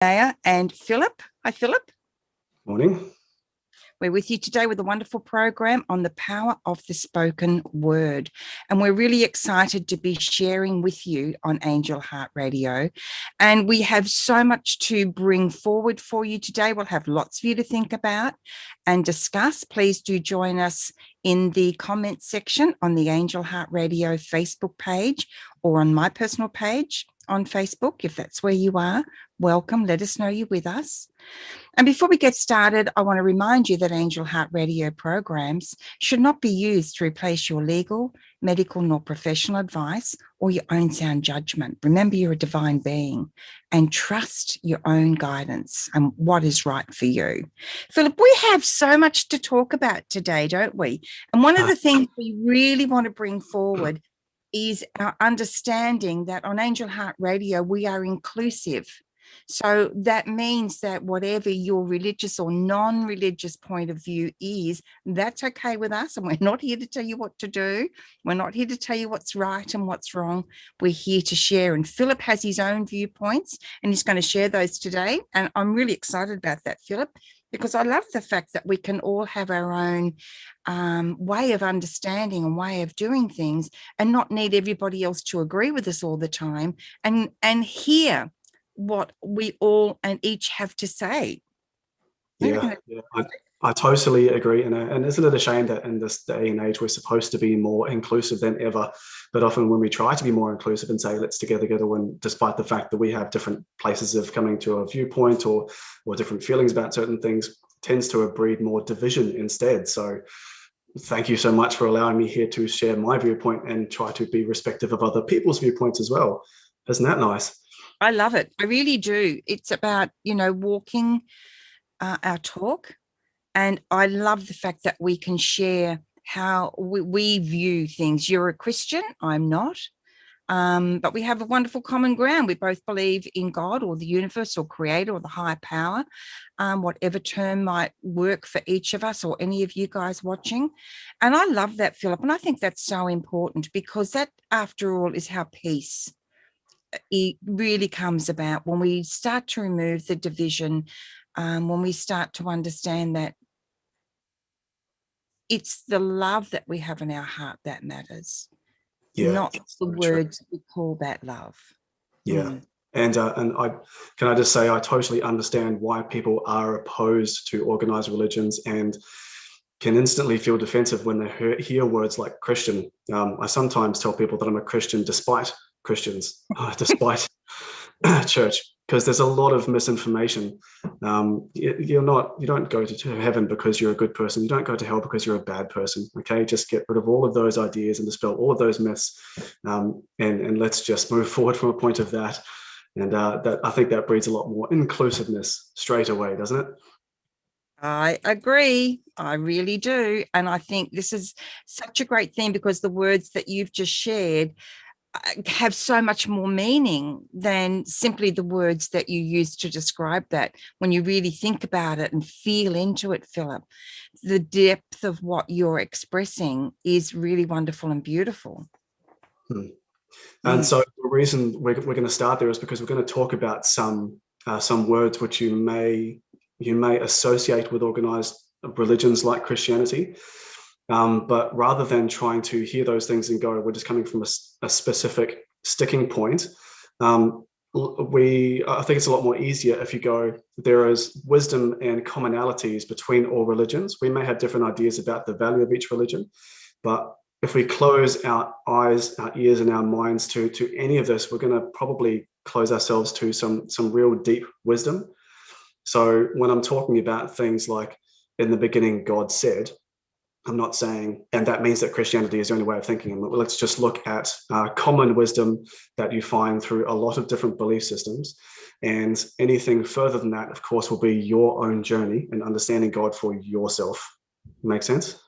Anayah and Philip. Hi, Philip. Morning. We're with you today with a wonderful program on the power of the spoken word. And we're really excited to be sharing with you on Angel Heart Radio. And we have so much to bring forward for you today. We'll have lots for you to think about and discuss. Please do join us in the comment section on the Angel Heart Radio Facebook page or on my personal page on Facebook. If that's where you are, welcome. Let us know you're with us. And before we get started, I want to remind you that Angel Heart Radio programs should not be used to replace your legal, medical, nor professional advice or your own sound judgment. Remember, you're a divine being and trust your own guidance and what is right for you. Philip, we have so much to talk about today, don't we? And one of the things we really want to bring forward is our understanding that on Angel Heart Radio, we are inclusive. So that means that whatever your religious or non-religious point of view is, that's okay with us. And we're not here to tell you what to do. We're not here to tell you what's right and what's wrong. We're here to share. And Philip has his own viewpoints and he's going to share those today. And I'm really excited about that, Philip, because I love the fact that we can all have our own way of understanding and way of doing things and not need everybody else to agree with us all the time and hear what we all and each have to say. I totally agree. And isn't it a shame that in this day and age, we're supposed to be more inclusive than ever? But often when we try to be more inclusive and say, let's together, when despite the fact that we have different places of coming to a viewpoint or different feelings about certain things, tends to breed more division instead. So thank you so much for allowing me here to share my viewpoint and try to be respectful of other people's viewpoints as well. Isn't that nice? I love it. I really do. It's about, walking our talk. And I love the fact that we can share how we view things. You're a Christian, I'm not. But we have a wonderful common ground. We both believe in God or the universe or creator or the higher power, whatever term might work for each of us or any of you guys watching. And I love that, Philip. And I think that's so important because that, after all, is how peace it really comes about when we start to remove the division, when we start to understand that it's the love that we have in our heart that matters, not the so words we call that love. Yeah. And I just say I totally understand why people are opposed to organized religions and can instantly feel defensive when they hear words like Christian. I sometimes tell people that I'm a Christian despite Christians, despite church, because there's a lot of misinformation. You don't go to heaven because you're a good person. You don't go to hell because you're a bad person. Okay, just get rid of all of those ideas and dispel all of those myths, and let's just move forward from a point of that. And that I think that breeds a lot more inclusiveness straight away, doesn't it? I agree. I really do. And I think this is such a great thing because the words that you've just shared have so much more meaning than simply the words that you use to describe that. When you really think about it and feel into it, Philip, the depth of what you're expressing is really wonderful and beautiful. And so the reason we're going to start there is because we're going to talk about some words which you may associate with organized religions like Christianity. But rather than trying to hear those things and go, we're just coming from a specific sticking point, I think it's a lot more easier if you go, there is wisdom and commonalities between all religions. We may have different ideas about the value of each religion, but if we close our eyes, our ears, and our minds to any of this, we're going to probably close ourselves to some real deep wisdom. So when I'm talking about things like, in the beginning, God said, I'm not saying, and that means that Christianity is the only way of thinking. Let's just look at common wisdom that you find through a lot of different belief systems. And anything further than that, of course, will be your own journey and understanding God for yourself. Make sense?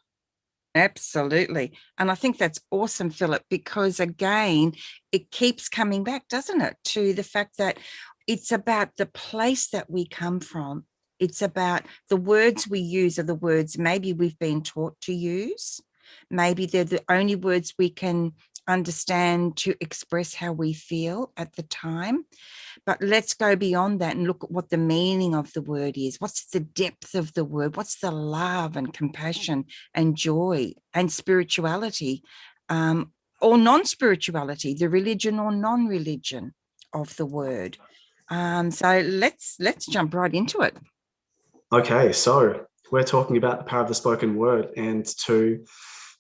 Absolutely. And I think that's awesome, Philip, because again, it keeps coming back, doesn't it, to the fact that it's about the place that we come from. It's about the words we use are the words maybe we've been taught to use. Maybe they're the only words we can understand to express how we feel at the time. But let's go beyond that and look at what the meaning of the word is. What's the depth of the word? What's the love and compassion and joy and spirituality, or non-spirituality, the religion or non-religion of the word? So let's jump right into it. Okay, so we're talking about the power of the spoken word, and to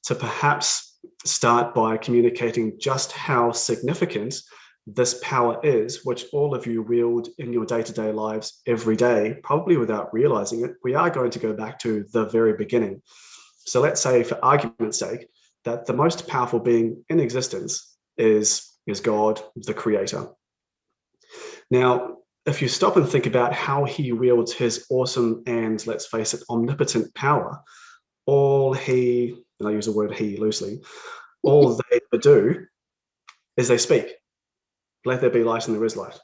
perhaps start by communicating just how significant this power is, which all of you wield in your day-to-day lives every day, probably without realizing it. We are going to go back to the very beginning. So let's say, for argument's sake, that the most powerful being in existence is God, the creator. Now, if you stop and think about how he wields his awesome and, let's face it, omnipotent power, all he, and I use the word he loosely, all they do is they speak. Let there be light and there is light.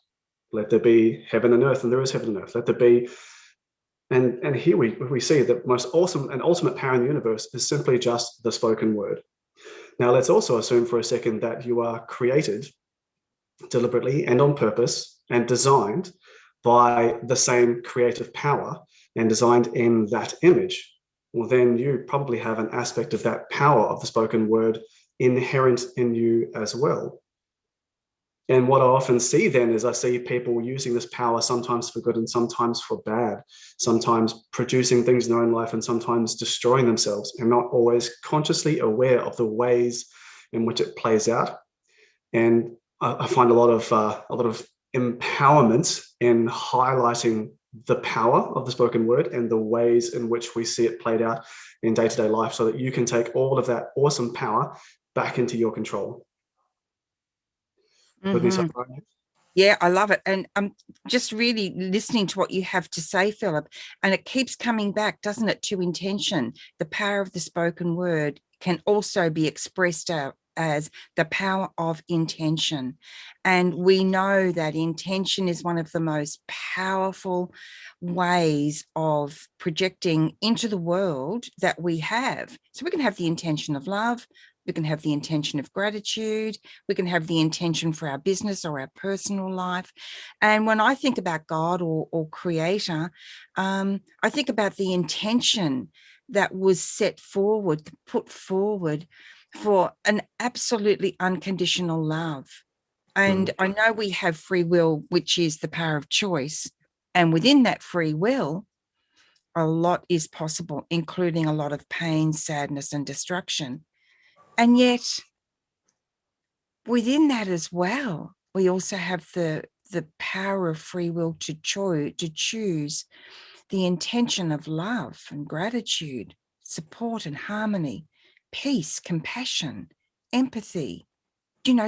Let there be heaven and earth and there is heaven and earth. Let there be, and here we see the most awesome and ultimate power in the universe is simply just the spoken word. Now let's also assume for a second that you are created deliberately and on purpose and designed by the same creative power and designed in that image. Well, then you probably have an aspect of that power of the spoken word inherent in you as well. And what I often see then is I see people using this power sometimes for good and sometimes for bad, sometimes producing things in their own life and sometimes destroying themselves, and not always consciously aware of the ways in which it plays out. And I find a lot of empowerment in highlighting the power of the spoken word and the ways in which we see it played out in day-to-day life, so that you can take all of that awesome power back into your control. With me so far? Yeah, I love it. And I'm just really listening to what you have to say, Philip. And it keeps coming back, doesn't it, to intention. The power of the spoken word can also be expressed out as the power of intention. And we know that intention is one of the most powerful ways of projecting into the world that we have. So we can have the intention of love, we can have the intention of gratitude, we can have the intention for our business or our personal life. And when I think about God or creator, I think about the intention that was set forward, put forward for an absolutely unconditional love. And I know we have free will, which is the power of choice. And within that free will, a lot is possible, including a lot of pain, sadness, and destruction. And yet, within that as well, we also have the power of free will to choose the intention of love and gratitude, support and harmony, peace, compassion, empathy,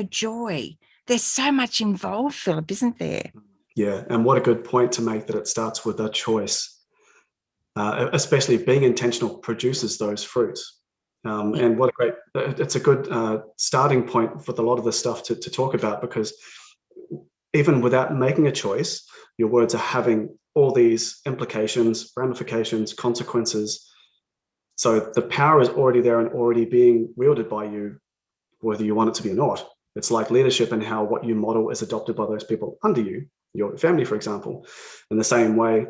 joy. There's so much involved, Philip, isn't there? Yeah, and what a good point to make, that it starts with a choice. Especially being intentional produces those fruits. And what a great, it's a good starting point for a lot of this stuff to talk about, because even without making a choice, your words are having all these implications, ramifications, consequences. So the power is already there and already being wielded by you, whether you want it to be or not. It's like leadership and how what you model is adopted by those people under you, your family, for example. In the same way,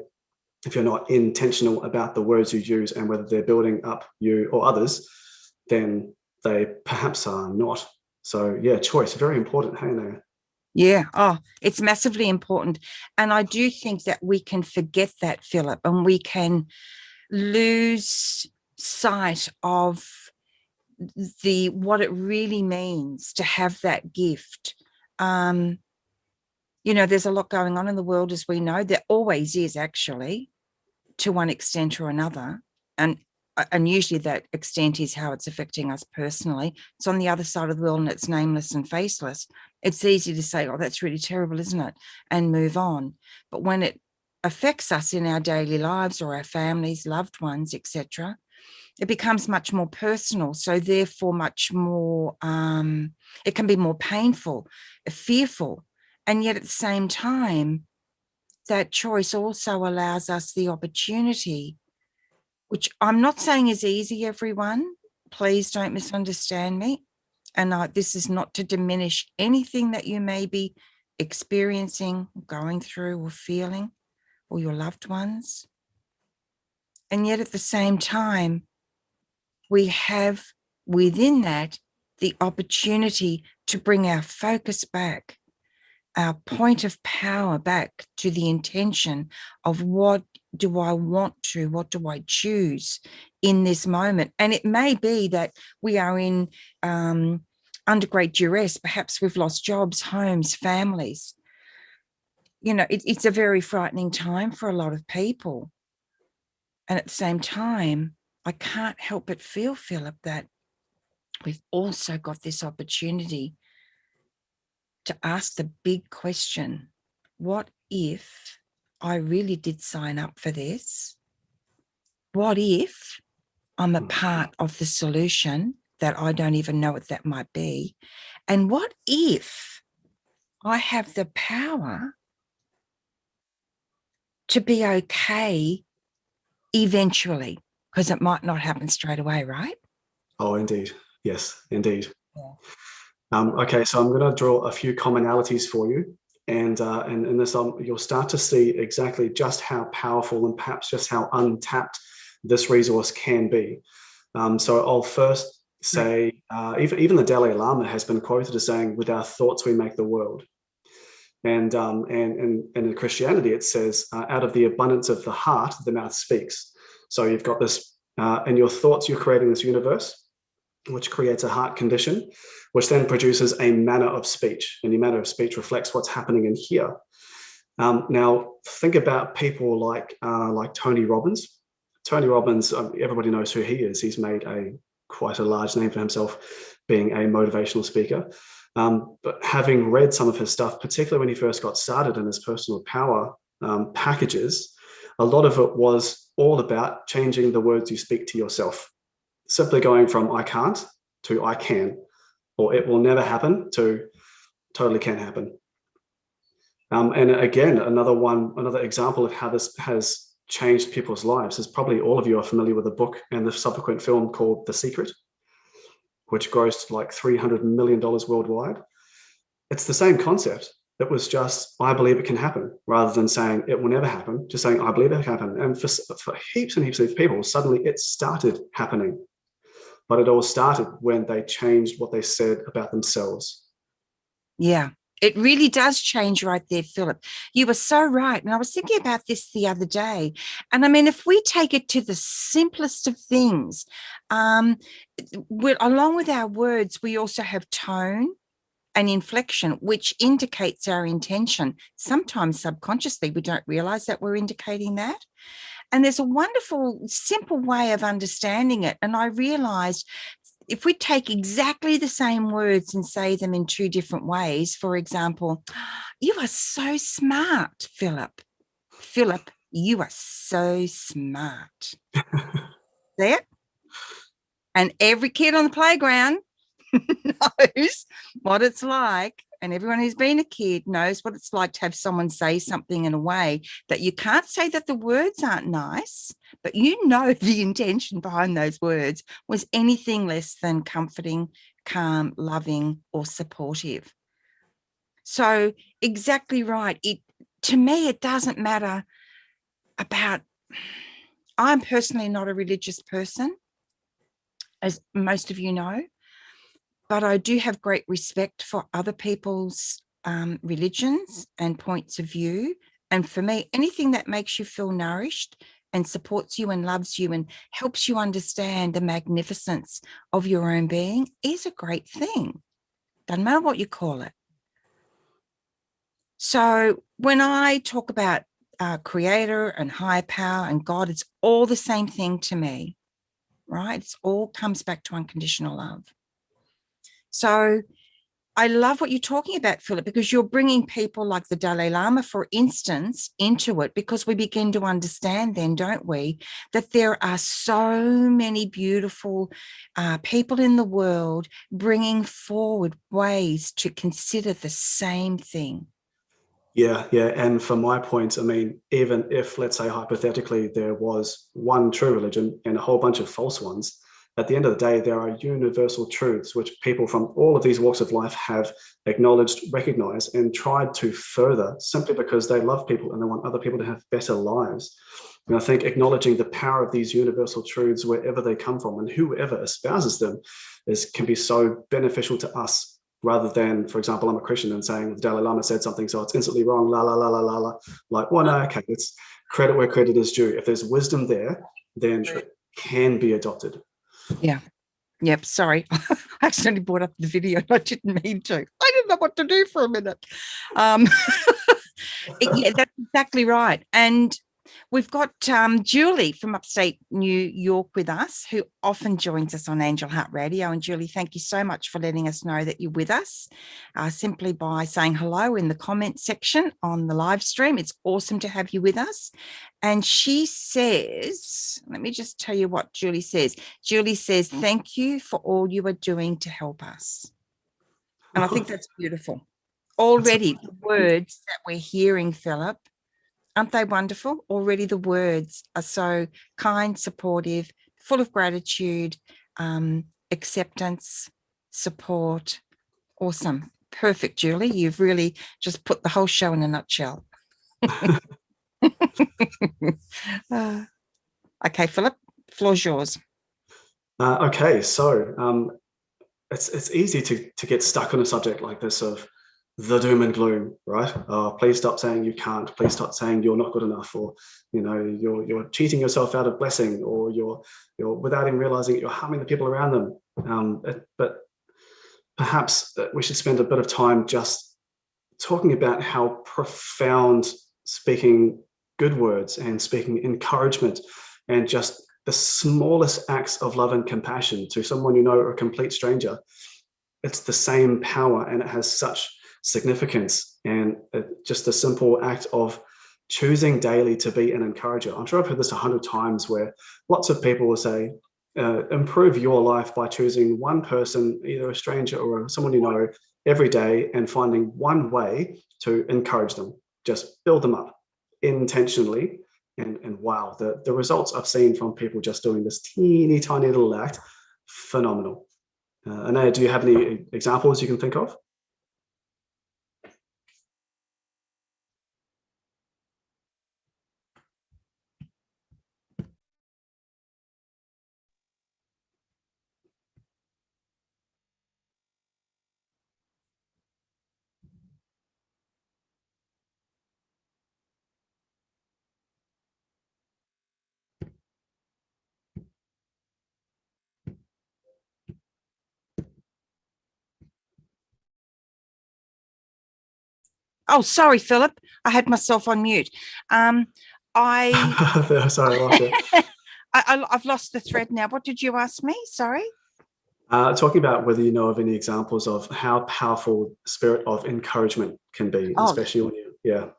if you're not intentional about the words you use and whether they're building up you or others, then they perhaps are not. So yeah, choice, very important. Hey, Anayah. Yeah. Oh, it's massively important. And I do think that we can forget that, Philip, and we can lose sight of what it really means to have that gift. There's a lot going on in the world, as we know. There always is, actually, to one extent or another. And usually that extent is how it's affecting us personally. It's on the other side of the world and it's nameless and faceless. It's easy to say, oh, that's really terrible, isn't it? And move on. But when it affects us in our daily lives or our families, loved ones, etc., it becomes much more personal. So therefore much more, it can be more painful, fearful. And yet at the same time, that choice also allows us the opportunity, which I'm not saying is easy, everyone. Please don't misunderstand me. And this is not to diminish anything that you may be experiencing, going through, or feeling, or your loved ones. And yet at the same time, we have within that the opportunity to bring our focus back, our point of power back to the intention of what do I want to, what do I choose in this moment. And it may be that we are in under great duress. Perhaps we've lost jobs, homes, families. You know, it's a very frightening time for a lot of people. And at the same time, I can't help but feel, Philip, that we've also got this opportunity to ask the big question, what if I really did sign up for this? What if I'm a part of the solution that I don't even know what that might be? And what if I have the power to be okay eventually? Because it might not happen straight away, right? Oh, indeed. Yes, indeed. Yeah. Okay, so I'm going to draw a few commonalities for you. And in this, you'll start to see exactly just how powerful and perhaps just how untapped this resource can be. So I'll first say, even the Dalai Lama has been quoted as saying, "With our thoughts, we make the world." And in Christianity, it says, "Out of the abundance of the heart, the mouth speaks." So you've got this, in your thoughts, you're creating this universe, which creates a heart condition, which then produces a manner of speech. And your manner of speech reflects what's happening in here. Now, think about people like Tony Robbins. Tony Robbins, everybody knows who he is. He's made quite a large name for himself being a motivational speaker. But having read some of his stuff, particularly when he first got started in his personal power packages, a lot of it was all about changing the words you speak to yourself. Simply going from "I can't" to "I can," or "it will never happen" to "totally can happen." And again, another example of how this has changed people's lives is probably all of you are familiar with the book and the subsequent film called The Secret, which grossed like $300 million worldwide. It's the same concept. It was just, "I believe it can happen," rather than saying "it will never happen," just saying "I believe it can happen." And for heaps and heaps of people, suddenly it started happening. But it all started when they changed what they said about themselves. Yeah, it really does change right there, Philip. You were so right. And I was thinking about this the other day. And I mean, if we take it to the simplest of things, along with our words, we also have tone and inflection, which indicates our intention. Sometimes subconsciously, we don't realize that we're indicating that. And there's a wonderful, simple way of understanding it. And I realized if we take exactly the same words and say them in two different ways, for example, "You are so smart, Philip." Philip, you are so smart. There. And every kid on the playground knows what it's like. And everyone who's been a kid knows what it's like to have someone say something in a way that you can't say that the words aren't nice, but you know the intention behind those words was anything less than comforting, calm, loving, or supportive. So exactly right. To me, it doesn't matter about, I'm personally not a religious person, as most of you know. But I do have great respect for other people's religions and points of view. And for me, anything that makes you feel nourished and supports you and loves you and helps you understand the magnificence of your own being is a great thing. Doesn't matter what you call it. So when I talk about creator and higher power and God, it's all the same thing to me, right? It all comes back to unconditional love. So I love what you're talking about, Philip, because you're bringing people like the Dalai Lama, for instance, into it, because we begin to understand then, don't we, that there are so many beautiful people in the world bringing forward ways to consider the same thing. Yeah. And for my point, I mean, even if, let's say, hypothetically, there was one true religion and a whole bunch of false ones, at the end of the day, there are universal truths which people from all of these walks of life have acknowledged, recognized, and tried to further simply because they love people and they want other people to have better lives. And I think acknowledging the power of these universal truths wherever they come from and whoever espouses them can be so beneficial to us, rather than, for example, I'm a Christian and saying the Dalai Lama said something, so it's instantly wrong, la, la, la, la, la, la. Like, well, no, okay, it's credit where credit is due. If there's wisdom there, then it can be adopted. Yeah. Yep. Sorry. I accidentally brought up the video. I didn't mean to. I didn't know what to do for a minute. Yeah, that's exactly right. And we've got Julie from upstate New York with us, who often joins us on Angel Heart Radio. And Julie, thank you so much for letting us know that you're with us, simply by saying hello in the comment section on the live stream. It's awesome to have you with us. And she says, let me just tell you what Julie says. Julie says, thank you for all you are doing to help us. And I think that's beautiful. Already the words that we're hearing, Philip, aren't they wonderful? Already the words are so kind, supportive, full of gratitude, acceptance, support. Awesome. Perfect, Julie. You've really just put the whole show in a nutshell. Okay, Philip, floor's yours. Okay, so it's easy to get stuck on a subject like this of the doom and gloom, right? Please stop saying you can't. Please stop saying you're not good enough, or you're cheating yourself out of blessing, or you're without even realizing it, you're harming the people around them. But perhaps we should spend a bit of time just talking about how profound speaking good words and speaking encouragement and just the smallest acts of love and compassion to someone you know or a complete stranger, it's the same power, and it has such significance. And just a simple act of choosing daily to be an encourager. I'm sure I've heard this 100 times, where lots of people will say, improve your life by choosing one person, either a stranger or someone you know, every day, and finding one way to encourage them. Just build them up intentionally. And wow, the results I've seen from people just doing this teeny tiny little act, phenomenal. Anayah, do you have any examples you can think of? Oh, sorry, Philip. I had myself on mute. Sorry, I lost you. I've lost the thread now. What did you ask me? Sorry. Talking about whether you know of any examples of how powerful the spirit of encouragement can be, especially when you,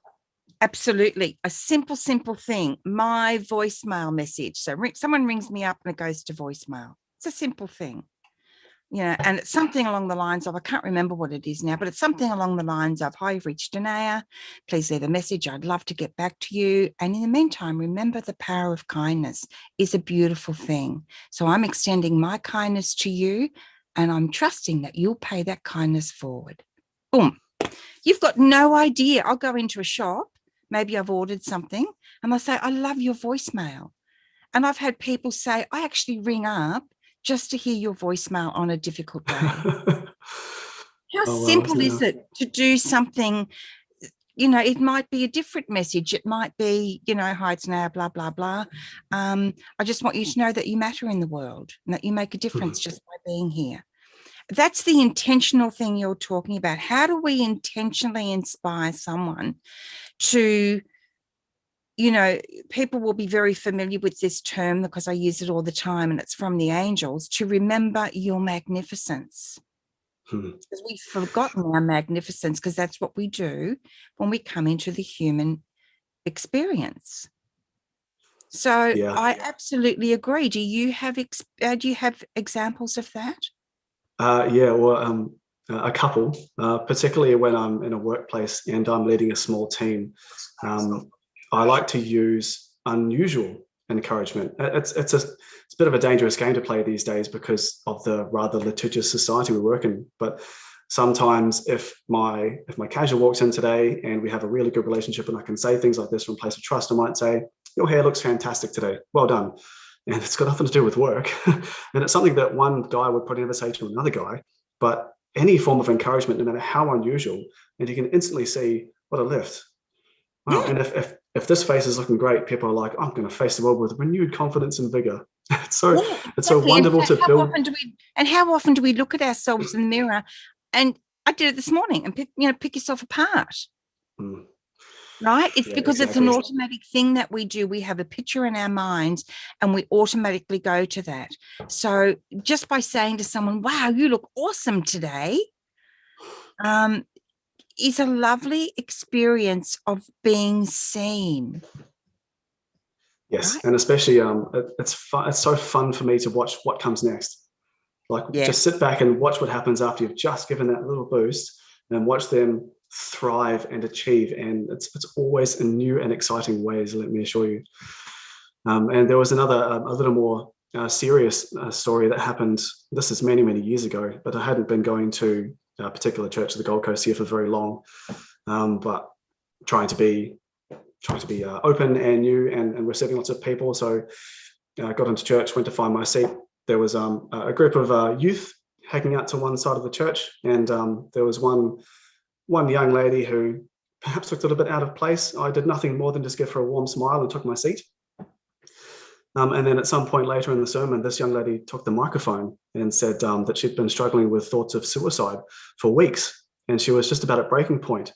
Absolutely. A simple thing. My voicemail message. So someone rings me up and it goes to voicemail. It's a simple thing. And it's something along the lines of, I can't remember what it is now, but it's something along the lines of, hi, you've reached Anayah. Please leave a message. I'd love to get back to you. And in the meantime, remember the power of kindness is a beautiful thing. So I'm extending my kindness to you, and I'm trusting that you'll pay that kindness forward. Boom. You've got no idea. I'll go into a shop. Maybe I've ordered something and they'll say, I love your voicemail. And I've had people say, I actually ring up just to hear your voicemail on a difficult day. How simple is it to do something? It might be a different message. It might be, hi, it's now, blah, blah, blah. I just want you to know that you matter in the world and that you make a difference just by being here. That's the intentional thing you're talking about. How do we intentionally inspire someone to, people will be very familiar with this term because I use it all the time, and it's from the angels, to remember your magnificence. Because we've forgotten our magnificence, because that's what we do when we come into the human experience. So I absolutely agree. Do you have examples of that? A couple, particularly when I'm in a workplace and I'm leading a small team. I like to use unusual encouragement. It's a bit of a dangerous game to play these days because of the rather litigious society we work in. But sometimes if my casual walks in today and we have a really good relationship and I can say things like this from a place of trust, I might say, your hair looks fantastic today. Well done. And it's got nothing to do with work. And it's something that one guy would probably never say to another guy. But any form of encouragement, no matter how unusual, and you can instantly see what a lift. Wow. And if this face is looking great, people are like, I'm going to face the world with renewed confidence and vigor. It's so wonderful to build. How often do we look at ourselves in the mirror? And I did it this morning, and pick yourself apart. Right? It's because it's an automatic thing that we do. We have a picture in our minds and we automatically go to that. So just by saying to someone, wow, you look awesome today, is a lovely experience of being seen. Yes, right? And especially it's fun. It's so fun for me to watch what comes next. Just sit back and watch what happens after you've just given that little boost, and watch them thrive and achieve. And it's always in new and exciting ways, let me assure you. And there was another a little more serious story that happened. This is many, many years ago, but I hadn't been going to a particular church of the Gold Coast here for very long, but trying to be open and new and receiving lots of people. So I got into church, went to find my seat. There was a group of youth hanging out to one side of the church, and there was one young lady who perhaps looked a little bit out of place. I did nothing more than just give her a warm smile and took my seat. And then at some point later in the sermon, this young lady took the microphone and said that she'd been struggling with thoughts of suicide for weeks, and she was just about at breaking point.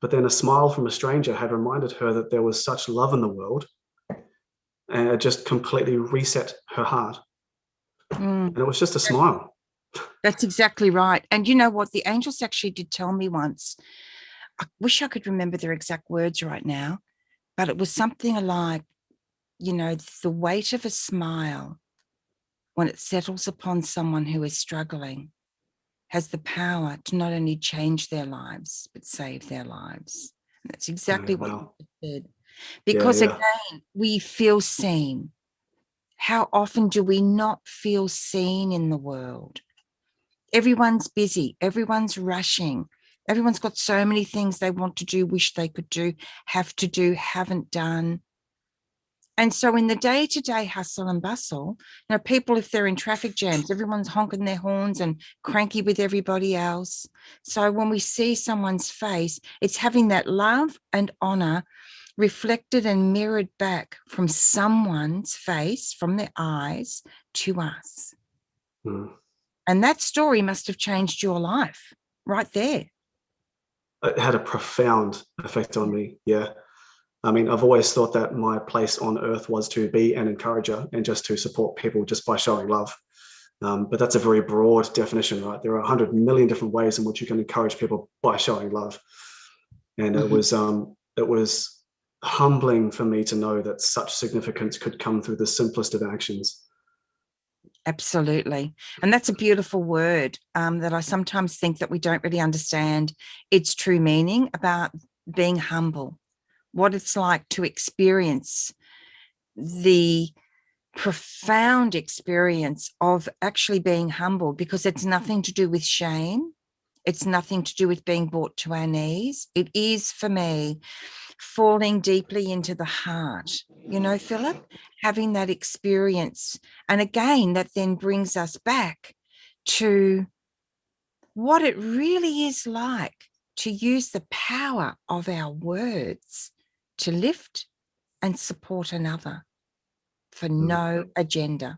But then a smile from a stranger had reminded her that there was such love in the world, and it just completely reset her heart. And it was just a smile. That's exactly right. And you know what? The angels actually did tell me once, I wish I could remember their exact words right now, but it was something like, the weight of a smile, when it settles upon someone who is struggling, has the power to not only change their lives, but save their lives. And that's exactly what you said. Because again, we feel seen. How often do we not feel seen in the world? Everyone's busy. Everyone's rushing. Everyone's got so many things they want to do, wish they could do, have to do, haven't done. And so in the day-to-day hustle and bustle, people, if they're in traffic jams, everyone's honking their horns and cranky with everybody else. So when we see someone's face, it's having that love and honor reflected and mirrored back from someone's face, from their eyes to us. And that story must have changed your life right there. It had a profound effect on me. Yeah. I mean, I've always thought that my place on earth was to be an encourager and just to support people just by showing love. But that's a very broad definition, right? There are 100 million different ways in which you can encourage people by showing love. And it was humbling for me to know that such significance could come through the simplest of actions. Absolutely. And that's a beautiful word that I sometimes think that we don't really understand its true meaning about being humble, what it's like to experience the profound experience of actually being humble, because it's nothing to do with shame. It's nothing to do with being brought to our knees. It is, for me, falling deeply into the heart, Philip, having that experience. And again, that then brings us back to what it really is like to use the power of our words to lift and support another for no agenda.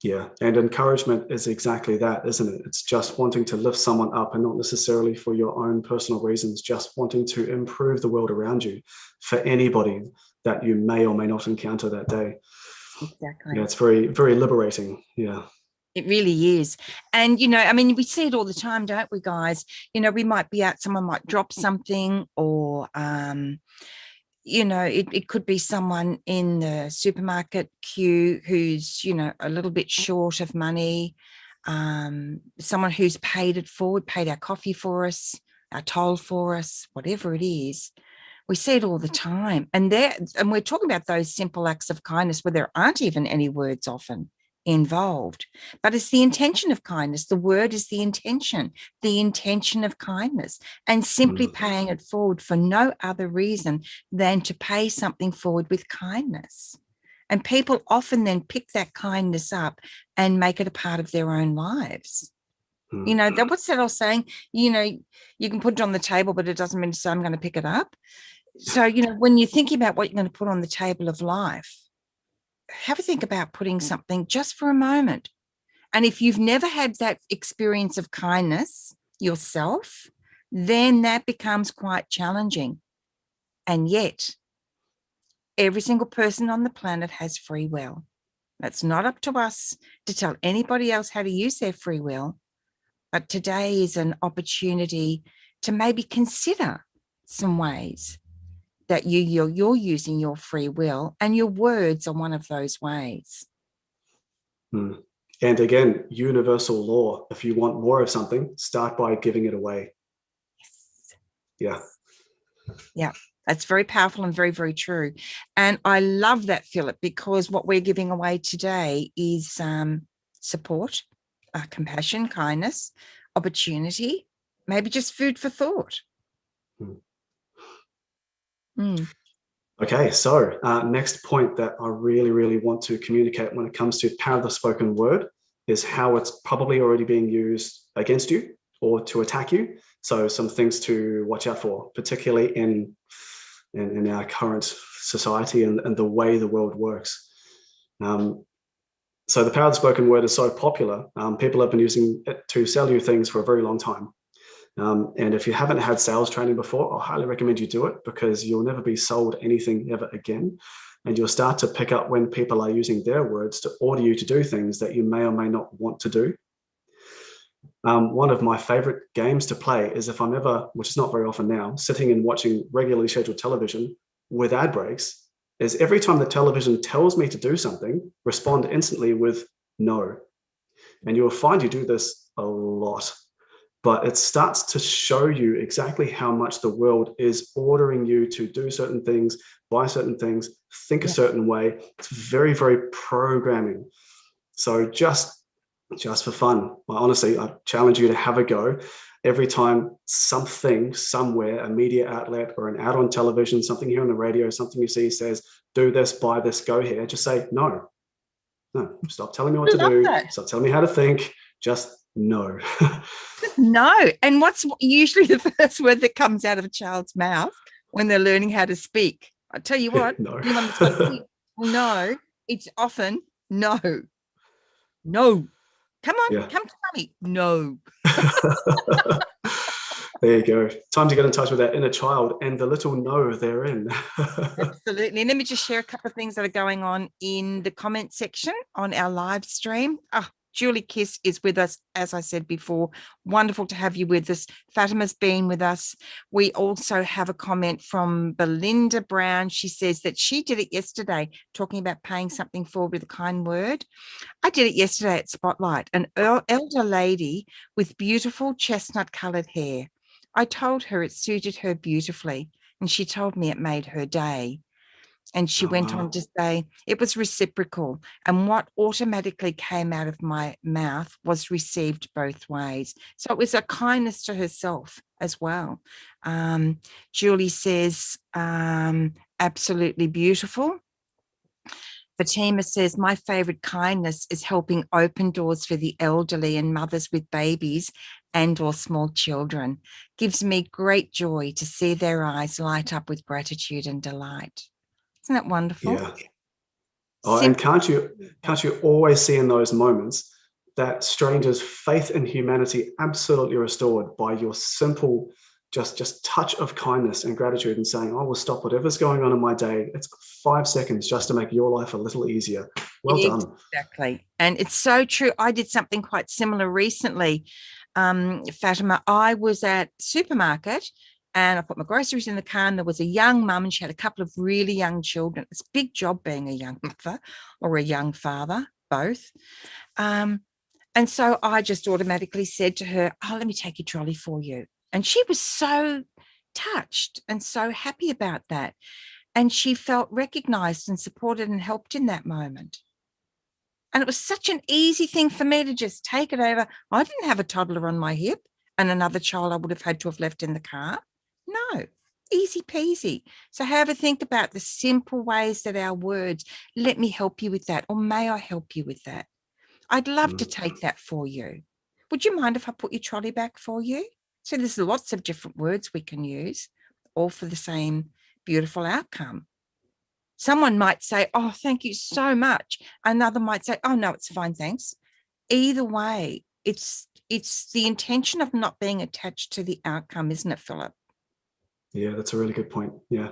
Yeah, and encouragement is exactly that, isn't it? It's just wanting to lift someone up, and not necessarily for your own personal reasons, just wanting to improve the world around you for anybody that you may or may not encounter that day. Exactly. Yeah, it's very, very liberating. Yeah. It really is. And, we see it all the time, don't we, guys? We might be out, someone might drop something, or, it could be someone in the supermarket queue who's, a little bit short of money, someone who's paid it forward, paid our coffee for us, our toll for us, whatever it is. We see it all the time. And we're talking about those simple acts of kindness where there aren't even any words often involved. But it's the intention of kindness. The word is the intention of kindness, and simply paying it forward for no other reason than to pay something forward with kindness. And people often then pick that kindness up and make it a part of their own lives. You know, what's that old saying? You know, you can put it on the table, but it doesn't mean to say I'm going to pick it up. So, you know, when you're thinking about what you're going to put on the table of life, have a think about putting something just for a moment. And if you've never had that experience of kindness yourself, then that becomes quite challenging. And yet, every single person on the planet has free will. That's not up to us to tell anybody else how to use their free will. But today is an opportunity to maybe consider some ways that you're using your free will, and your words are one of those ways. And again, universal law. If you want more of something, start by giving it away. Yes. Yeah. Yeah. That's very powerful and very, very true. And I love that, Philip, because what we're giving away today is support, compassion, kindness, opportunity, maybe just food for thought. Okay, so next point that I really, really want to communicate when it comes to power of the spoken word is how it's probably already being used against you or to attack you. So some things to watch out for, particularly in our current society and the way the world works. So the power of the spoken word is so popular. People have been using it to sell you things for a very long time. And if you haven't had sales training before, I highly recommend you do it, because you'll never be sold anything ever again. And you'll start to pick up when people are using their words to order you to do things that you may or may not want to do. One of my favorite games to play is if I'm ever, which is not very often now, sitting and watching regularly scheduled television with ad breaks, is every time the television tells me to do something, respond instantly with no. And you will find you do this a lot. But it starts to show you exactly how much the world is ordering you to do certain things, buy certain things, think a certain way. It's very, very programming. So just for fun, honestly, I challenge you to have a go. Every time something, somewhere, a media outlet or an ad on television, something here on the radio, something you see says, do this, buy this, go here, just say, no, stop telling me what to do. Stop telling me how to think. Just no. No. And what's usually the first word that comes out of a child's mouth when they're learning how to speak? I tell you what, no. anyone that's got kids will know it's often no. No. Come on, come to mommy. No. There you go. Time to get in touch with that inner child and the little no therein. Absolutely. And let me just share a couple of things that are going on in the comment section on our live stream. Oh, Julie Kiss is with us, as I said before. Wonderful to have you with us. Fatima's been with us. We also have a comment from Belinda Brown. She says that she did it yesterday, talking about paying something forward with a kind word. I did it yesterday at Spotlight, an elder lady with beautiful chestnut-coloured hair. I told her it suited her beautifully, and she told me it made her day. And she went on to say it was reciprocal, and what automatically came out of my mouth was received both ways. So it was a kindness to herself as well. Julie says, absolutely beautiful. Fatima says, my favourite kindness is helping open doors for the elderly and mothers with babies and or small children. Gives me great joy to see their eyes light up with gratitude and delight. Isn't that wonderful? Yeah. Oh, and can't you always see in those moments that strangers' faith in humanity absolutely restored by your simple just touch of kindness and gratitude and saying, I will stop whatever's going on in my day. It's 5 seconds just to make your life a little easier. Well done. Exactly. And it's so true. I did something quite similar recently. Fatima, I was at supermarket and I put my groceries in the car, and there was a young mum and she had a couple of really young children. It's a big job being a young mother or a young father, both. And so I just automatically said to her, oh, let me take your trolley for you. And she was so touched and so happy about that. And she felt recognized and supported and helped in that moment. And it was such an easy thing for me to just take it over. I didn't have a toddler on my hip and another child I would have had to have left in the car. No, easy peasy. So have a think about the simple ways that our words, let me help you with that, or may I help you with that? I'd love to take that for you. Would you mind if I put your trolley back for you? So there's lots of different words we can use, all for the same beautiful outcome. Someone might say, oh, thank you so much. Another might say, oh, no, it's fine, thanks. Either way, it's the intention of not being attached to the outcome, isn't it, Philip? Yeah, that's a really good point. Yeah.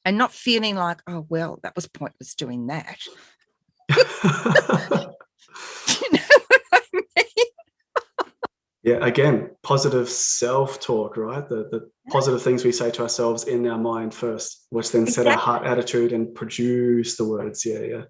And not feeling like, oh, well, that was pointless doing that. Do you know what I mean? Yeah, again, positive self-talk, right? The positive things we say to ourselves in our mind first, which then set our heart attitude and produce the words. Yeah.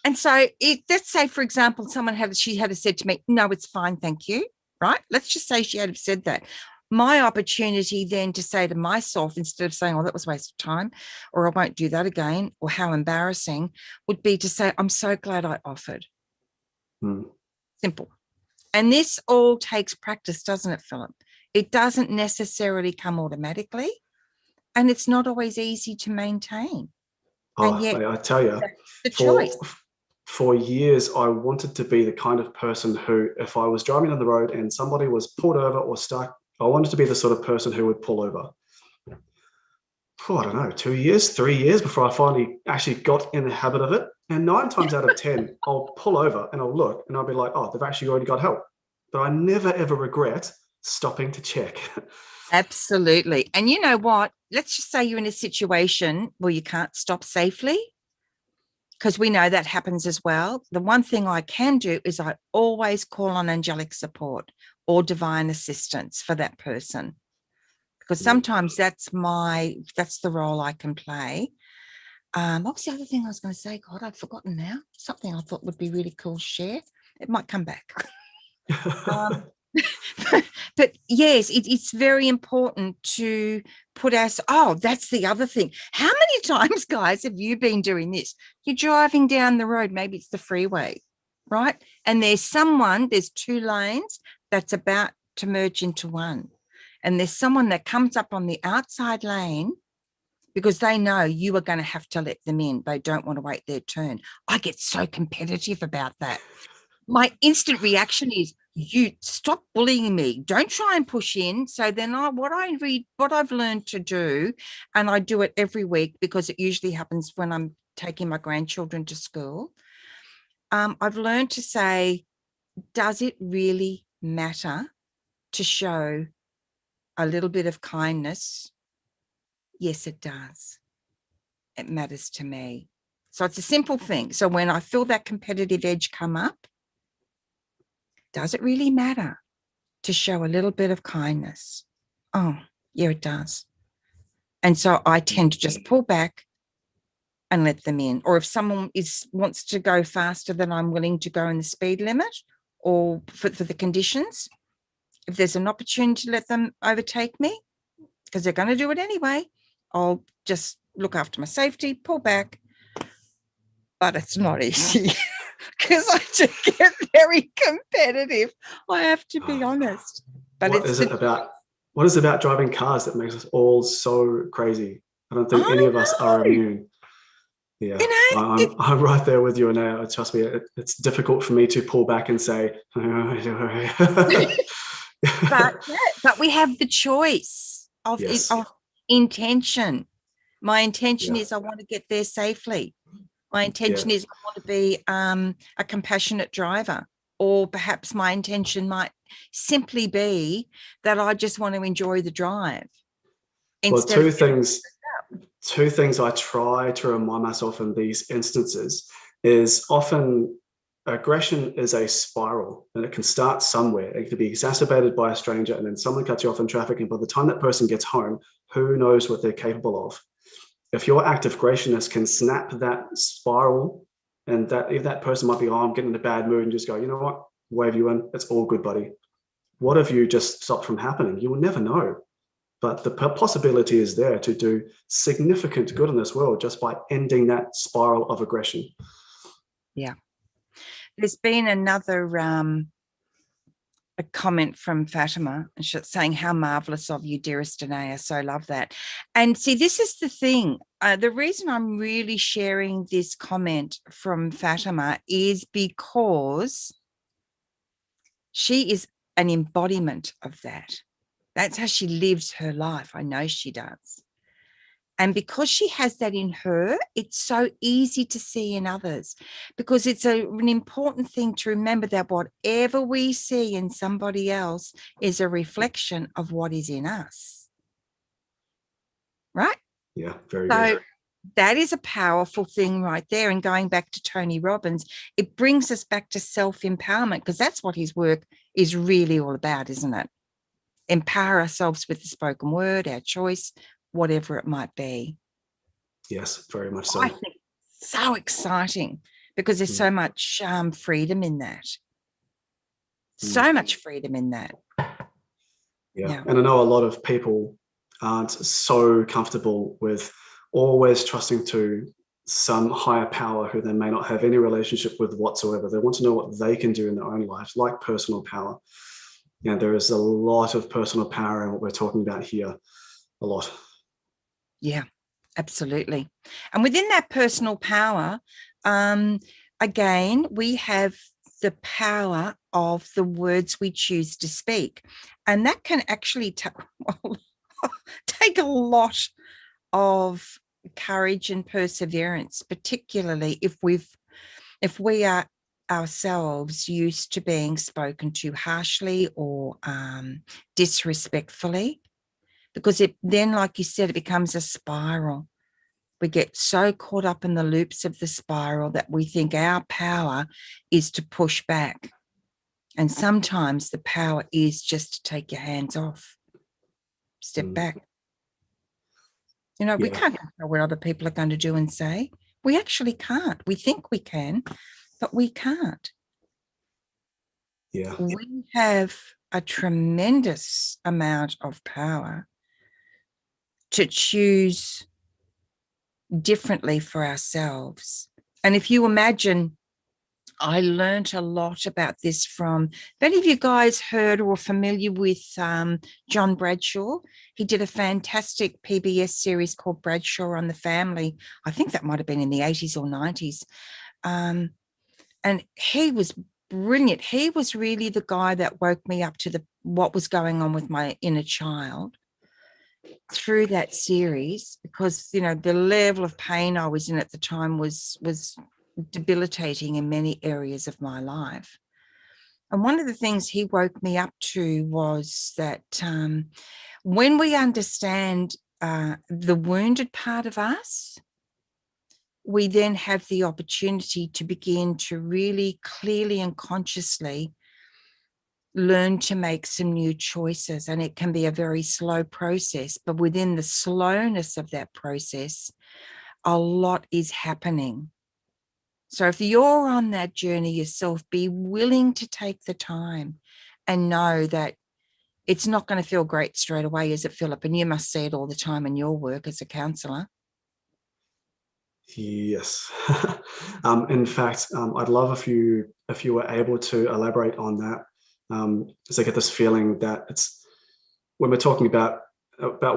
And so let's say, for example, she had said to me, no, it's fine, thank you, right? Let's just say she had said that. My opportunity then to say to myself, instead of saying, oh, that was a waste of time, or I won't do that again, or how embarrassing, would be to say, I'm so glad I offered. Simple. And this all takes practice, doesn't it, Philip? It doesn't necessarily come automatically, and it's not always easy to maintain. Oh, and yet, I tell you, the choice. For years, I wanted to be the kind of person who, if I was driving on the road and somebody was pulled over or stuck, I wanted to be the sort of person who would pull over. For, I don't know, 2 years, 3 years before I finally actually got in the habit of it. And 9 times out of 10, I'll pull over and I'll look and I'll be like, oh, they've actually already got help. But I never, ever regret stopping to check. Absolutely. And you know what? Let's just say you're in a situation where you can't stop safely, because we know that happens as well. The one thing I can do is I always call on angelic support or divine assistance for that person, because sometimes that's the role I can play. What was the other thing I was going to say? God, I've forgotten now. Something I thought would be really cool to share. It might come back. But yes, it's very important to put that's the other thing. How many times, guys, have you been doing this? You're driving down the road, maybe it's the freeway, right? And there's 2 lanes that's about to merge into one. And there's someone that comes up on the outside lane because they know you are going to have to let them in. They don't want to wait their turn. I get so competitive about that. My instant reaction is, you stop bullying me. Don't try and push in. So then what I've learned to do, and I do it every week because it usually happens when I'm taking my grandchildren to school. I've learned to say, does it really matter to show a little bit of kindness? Yes, it does. It matters to me. So it's a simple thing. So when I feel that competitive edge come up, does it really matter to show a little bit of kindness? Oh, yeah, it does. And so I tend to just pull back and let them in. Or if someone wants to go faster than I'm willing to go in the speed limit, or for the conditions, if there's an opportunity to let them overtake me, because they're going to do it anyway, I'll just look after my safety, pull back. But it's not easy because I do get very competitive. I have to be honest. But what is it about driving cars that makes us all so crazy? I don't think any of us are immune. Yeah, I'm right there with you, Anayah. Trust me, it's difficult for me to pull back and say, but we have the choice of intention. My intention is I want to get there safely. My intention is I want to be a compassionate driver, or perhaps my intention might simply be that I just want to enjoy the drive. Well, two things I try to remind myself in these instances is often aggression is a spiral, and it can start somewhere. It can be exacerbated by a stranger, and then someone cuts you off in traffic, and by the time that person gets home, who knows what they're capable of. If your act of graciousness can snap that spiral, and that if that person might be, I'm getting in a bad mood, and just go, you know what, wave you in, it's all good, buddy. what if you just stopped from happening? You will never know. But the possibility is there to do significant good in this world just by ending that spiral of aggression. Yeah. There's been another a comment from Fatima saying, how marvelous of you, dearest Anayah. So love that. And see, this is the thing. The reason I'm really sharing this comment from Fatima is because she is an embodiment of that. That's how she lives her life. I know she does. And because she has that in her, it's so easy to see in others, because it's an important thing to remember that whatever we see in somebody else is a reflection of what is in us. Right? Yeah, very good. That is a powerful thing right there. And going back to Tony Robbins, it brings us back to self-empowerment, because that's what his work is really all about, isn't it? Empower ourselves with the spoken word, our choice, whatever it might be. Yes, very much so. I think so exciting, because there's so much freedom in that. So much freedom in that. Yeah. And I know a lot of people aren't so comfortable with always trusting to some higher power who they may not have any relationship with whatsoever. They want to know what they can do in their own lives, like personal power. You know, there is a lot of personal power in what we're talking about here. A lot. Yeah, absolutely. And within that personal power, again, we have the power of the words we choose to speak. And that can actually take a lot of courage and perseverance, particularly if we are ourselves used to being spoken to harshly or disrespectfully, because then, like you said, it becomes a spiral. We get so caught up in the loops of the spiral that we think our power is to push back. And sometimes the power is just to take your hands off, step back. You know, we can't control what other people are going to do and say. We actually can't. We think we can, but we can't. Yeah. We have a tremendous amount of power to choose differently for ourselves. And if you imagine, I learned a lot about this from, if any of you guys heard or are familiar with John Bradshaw, he did a fantastic PBS series called Bradshaw on the Family. I think that might have been in the 80s or 90s. And he was brilliant. He was really the guy that woke me up to what was going on with my inner child through that series, because, you know, the level of pain I was in at the time was debilitating in many areas of my life. And one of the things he woke me up to was that when we understand the wounded part of us, we then have the opportunity to begin to really clearly and consciously learn to make some new choices. And it can be a very slow process, but within the slowness of that process, a lot is happening. So if you're on that journey yourself, be willing to take the time and know that it's not going to feel great straight away, is it, Philip? And you must see it all the time in your work as a counsellor. Yes. In fact, I'd love if you were able to elaborate on that. Because I get this feeling that it's, when we're talking about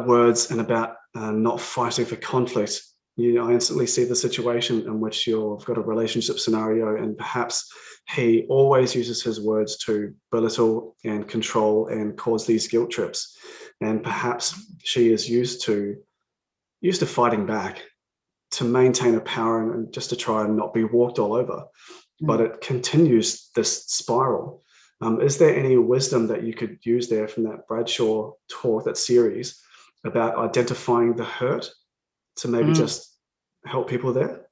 words and about not fighting for conflict, I instantly see the situation in which you've got a relationship scenario, and perhaps he always uses his words to belittle and control and cause these guilt trips, and perhaps she is used to fighting back to maintain a power and just to try and not be walked all over. But it continues this spiral. Is there any wisdom that you could use there from that Bradshaw talk, that series, about identifying the hurt to maybe just help people there?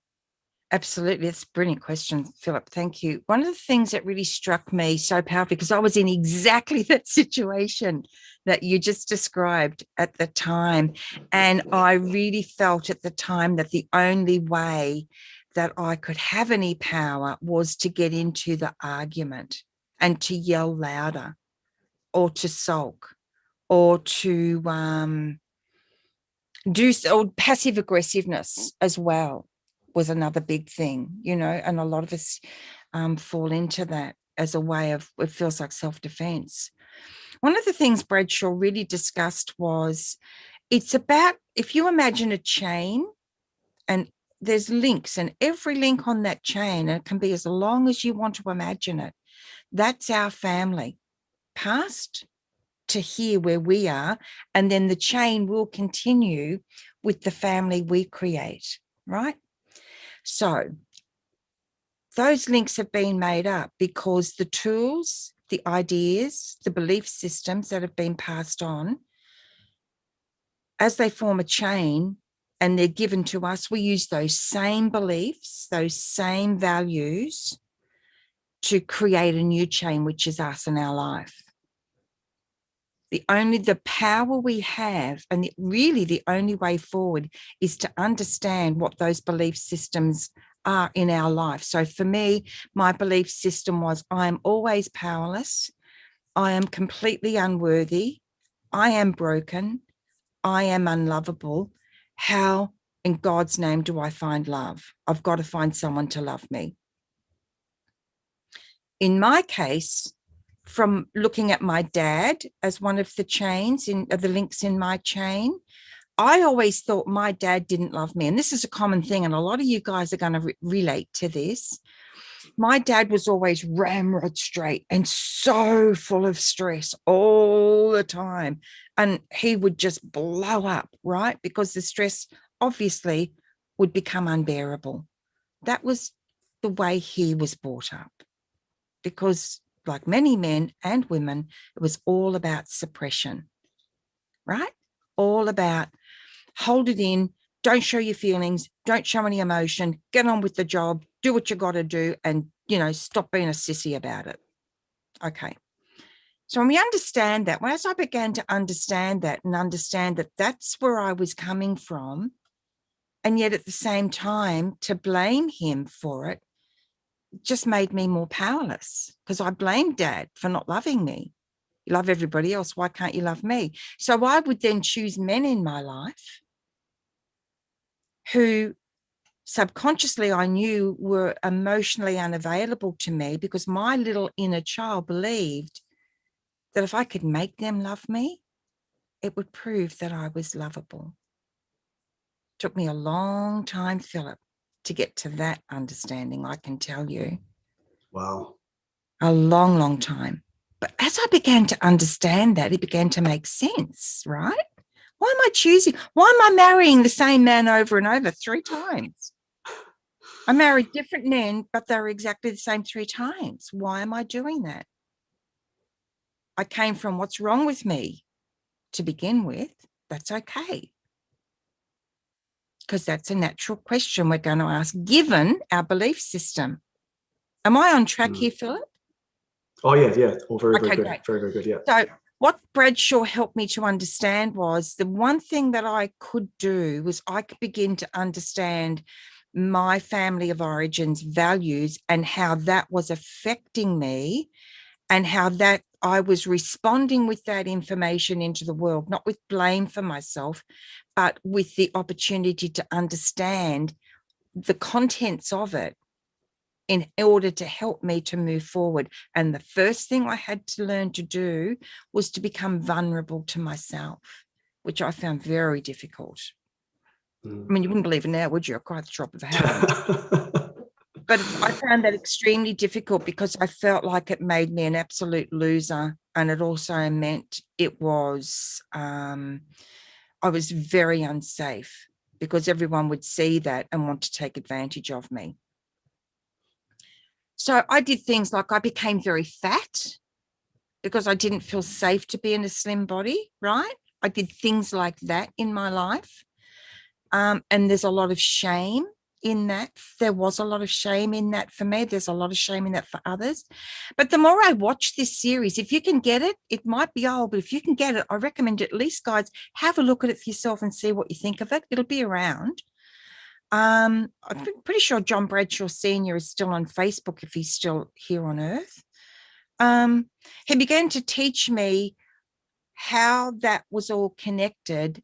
Absolutely. That's a brilliant question, Philip. Thank you. One of the things that really struck me so powerfully, because I was in exactly that situation that you just described at the time, and I really felt at the time that the only way that I could have any power was to get into the argument and to yell louder. or to sulk or to or passive aggressiveness as well was another big thing, you know, and a lot of us fall into that as a way of, it feels like self-defense. One of the things Bradshaw really discussed was, it's about, if you imagine a chain and there's links, and every link on that chain, and it can be as long as you want to imagine it, that's our family, past to here where we are, and then the chain will continue with the family we create, right? So those links have been made up because the tools, the ideas, the belief systems that have been passed on, as they form a chain and they're given to us, we use those same beliefs, those same values to create a new chain, which is us in our life. The power we have, and really the only way forward, is to understand what those belief systems are in our life. So for me, my belief system was, I am always powerless. I am completely unworthy. I am broken. I am unlovable. How in God's name do I find love? I've got to find someone to love me. In my case, from looking at my dad as one of the chains the links in my chain, I always thought my dad didn't love me. And this is a common thing, and a lot of you guys are going to relate to this. My dad was always ramrod straight and so full of stress all the time. And he would just blow up, right? Because the stress obviously would become unbearable. That was the way he was brought up. Because like many men and women, it was all about suppression, right? All about hold it in, don't show your feelings, don't show any emotion, get on with the job, do what you got to do, and, you know, stop being a sissy about it. Okay. So when we understand that, as I began to understand that and understand that that's where I was coming from, and yet at the same time to blame him for it, just made me more powerless, because I blamed Dad for not loving me. You love everybody else, why can't you love me? So I would then choose men in my life who subconsciously I knew were emotionally unavailable to me, because my little inner child believed that if I could make them love me, it would prove that I was lovable. It took me a long time, Philip, to get to that understanding, I can tell you. Wow. A long, long time. But as I began to understand that, it began to make sense, right? Why am I marrying the same man over and over 3 times? I married different men, but they were exactly the same 3 times. Why am I doing that? I came from what's wrong with me to begin with. That's okay. Because that's a natural question we're going to ask, given our belief system. Am I on track here, Philip? Oh, yeah. All very, okay, very good. Great. Very, very good, yeah. So what Bradshaw helped me to understand was the one thing that I could do was I could begin to understand my family of origins values and how that was affecting me, and how that I was responding with that information into the world, not with blame for myself, but with the opportunity to understand the contents of it in order to help me to move forward. And the first thing I had to learn to do was to become vulnerable to myself, which I found very difficult. I mean, you wouldn't believe it now, would you? I cried at the drop of a hat. But I found that extremely difficult because I felt like it made me an absolute loser. And it also meant it was, I was very unsafe, because everyone would see that and want to take advantage of me. So I did things like I became very fat because I didn't feel safe to be in a slim body, right? I did things like that in my life. And there's a lot of shame in that. There was a lot of shame in that for me. There's a lot of shame in that for others. But the more I watch this series, if you can get it, it might be old, but if you can get it, I recommend at least, guys, have a look at it for yourself and see what you think of it. It'll be around. I'm pretty sure John Bradshaw Sr. is still on Facebook if he's still here on Earth. he began to teach me how that was all connected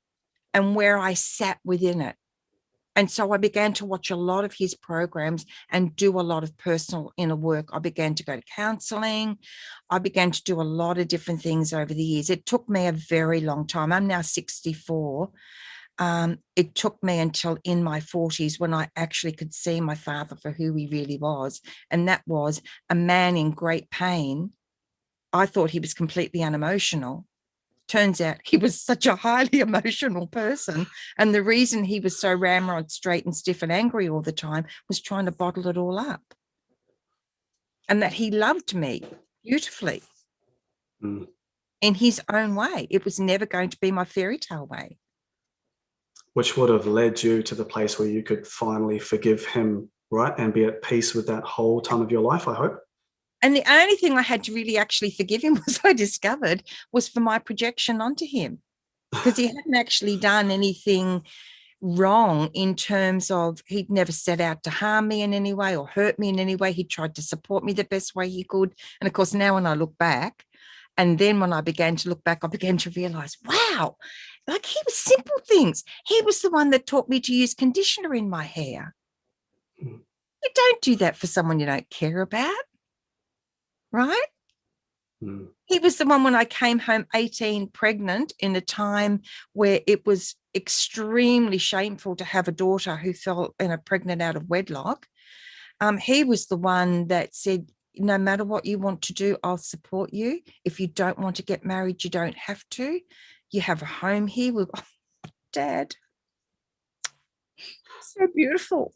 and where I sat within it. And so I began to watch a lot of his programs and do a lot of personal inner work. I began to go to counseling. I began to do a lot of different things over the years. It took me a very long time. I'm now 64. It took me until in my 40s when I actually could see my father for who he really was. And that was a man in great pain. I thought he was completely unemotional. Turns out he was such a highly emotional person. And the reason he was so ramrod straight and stiff and angry all the time was trying to bottle it all up. And that he loved me beautifully in his own way. It was never going to be my fairy tale way. Which would have led you to the place where you could finally forgive him, right? And be at peace with that whole time of your life, I hope. And the only thing I had to really actually forgive him was I discovered was for my projection onto him, because he hadn't actually done anything wrong in terms of he'd never set out to harm me in any way or hurt me in any way. He tried to support me the best way he could. And of course, now when I look back, and then when I began to look back, I began to realize, wow, like he was simple things. He was the one that taught me to use conditioner in my hair. You don't do that for someone you don't care about. Right? He was the one when I came home 18 pregnant in a time where it was extremely shameful to have a daughter who fell pregnant out of wedlock. He was the one that said, no matter what you want to do, I'll support you. If you don't want to get married, you don't have to. You have a home here with Dad. So beautiful.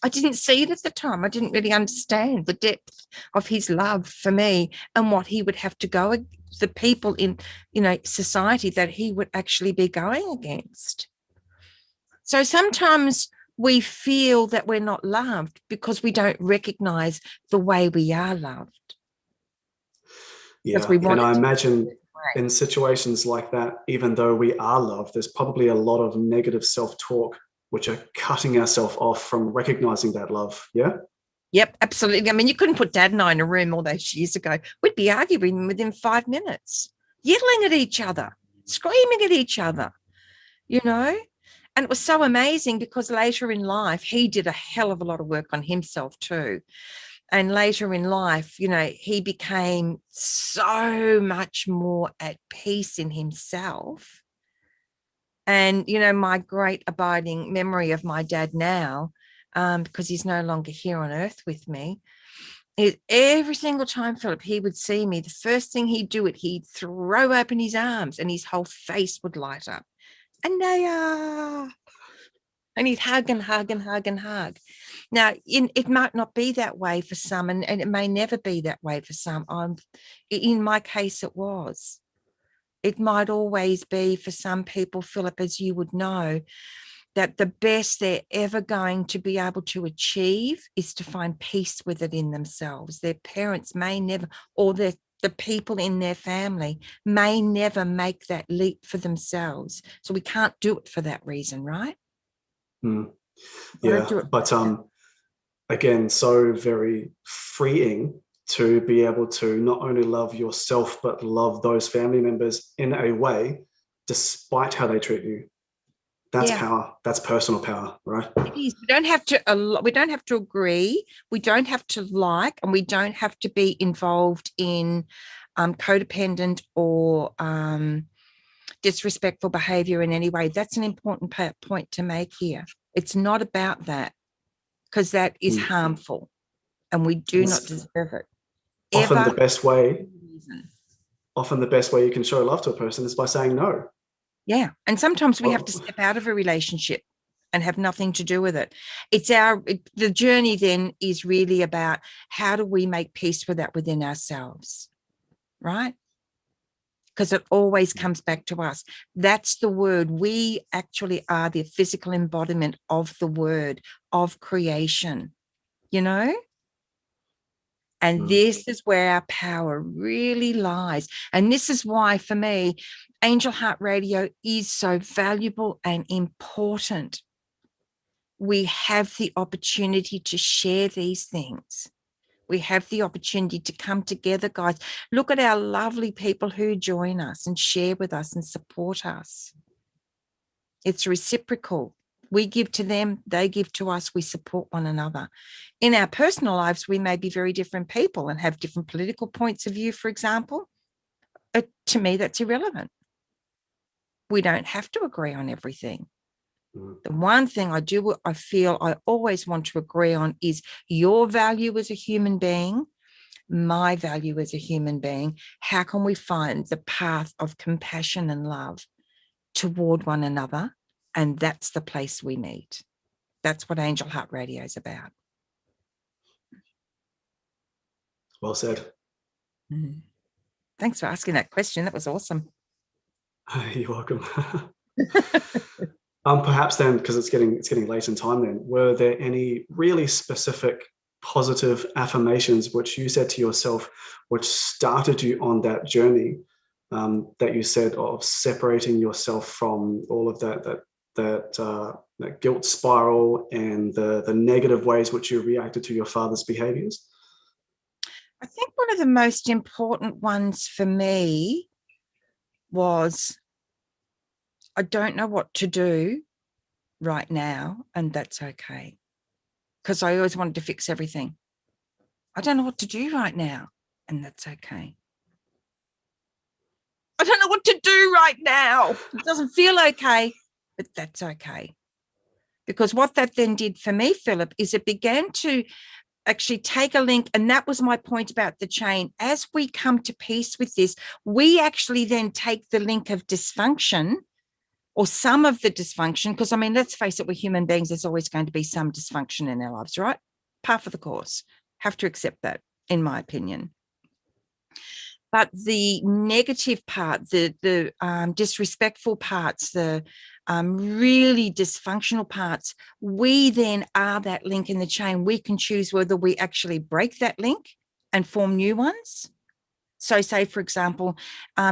I didn't see it at the time. I didn't really understand the depth of his love for me and what he would have to go, the people in, society that he would actually be going against. So sometimes we feel that we're not loved because we don't recognize the way we are loved. Yeah, and I imagine in situations like that, even though we are loved, there's probably a lot of negative self-talk which are cutting ourselves off from recognizing that love. Yeah. Yep, absolutely. I mean, you couldn't put Dad and I in a room all those years ago. We'd be arguing within 5 minutes, yelling at each other, screaming at each other, And it was so amazing because later in life, he did a hell of a lot of work on himself too. And later in life, he became so much more at peace in himself. And, my great abiding memory of my dad now, because he's no longer here on earth with me, is every single time, Philip, he would see me, the first thing he'd do he'd throw open his arms and his whole face would light up. Anayah. And he'd hug and hug and hug and hug. Now, it might not be that way for some, and it may never be that way for some. In my case, it was. It might always be for some people, Philip, as you would know, that the best they're ever going to be able to achieve is to find peace with it in themselves. Their parents may never, or the people in their family may never make that leap for themselves. So we can't do it for that reason, right? Yeah, but again, so very freeing to be able to not only love yourself, but love those family members in a way, despite how they treat you. That's power. That's personal power, right? It is. We don't have to agree. We don't have to like, and we don't have to be involved in codependent or disrespectful behavior in any way. That's an important point to make here. It's not about that, because that is harmful and we do not deserve it. Often the best way you can show love to a person is by saying no. Yeah. And sometimes we have to step out of a relationship and have nothing to do with it. The journey then is really about how do we make peace with that within ourselves, right? Because it always comes back to us. That's the word. We actually are the physical embodiment of the word, of creation, And this is where our power really lies. And this is why, for me, Angel Heart Radio is so valuable and important. We have the opportunity to share these things We have the opportunity to come together, guys. Look at our lovely people who join us and share with us and support us. It's reciprocal. We give to them, they give to us, we support one another. In our personal lives, we may be very different people and have different political points of view, for example. To me, that's irrelevant. We don't have to agree on everything. The one thing I feel I always want to agree on is your value as a human being, my value as a human being. How can we find the path of compassion and love toward one another? And that's the place we meet. That's what Angel Heart Radio is about. Well said. Thanks for asking that question. That was awesome. You're welcome. Perhaps then, because it's getting late in time then, were there any really specific positive affirmations which you said to yourself, which started you on that journey, that you said of separating yourself from all of that guilt spiral and the negative ways which you reacted to your father's behaviors? I think one of the most important ones for me was, I don't know what to do right now, and that's okay. Because I always wanted to fix everything. I don't know what to do right now, and that's okay. I don't know what to do right now. It doesn't feel okay, but that's okay. Because what that then did for me, Philip, is it began to actually take a link. And that was my point about the chain. As we come to peace with this, we actually then take the link of dysfunction, or some of the dysfunction, because I mean, let's face it, we're human beings. There's always going to be some dysfunction in our lives, right? Par for the course. Have to accept that, in my opinion. But the negative part, the disrespectful parts, the really dysfunctional parts, we then are that link in the chain. We can choose whether we actually break that link and form new ones. So say, for example,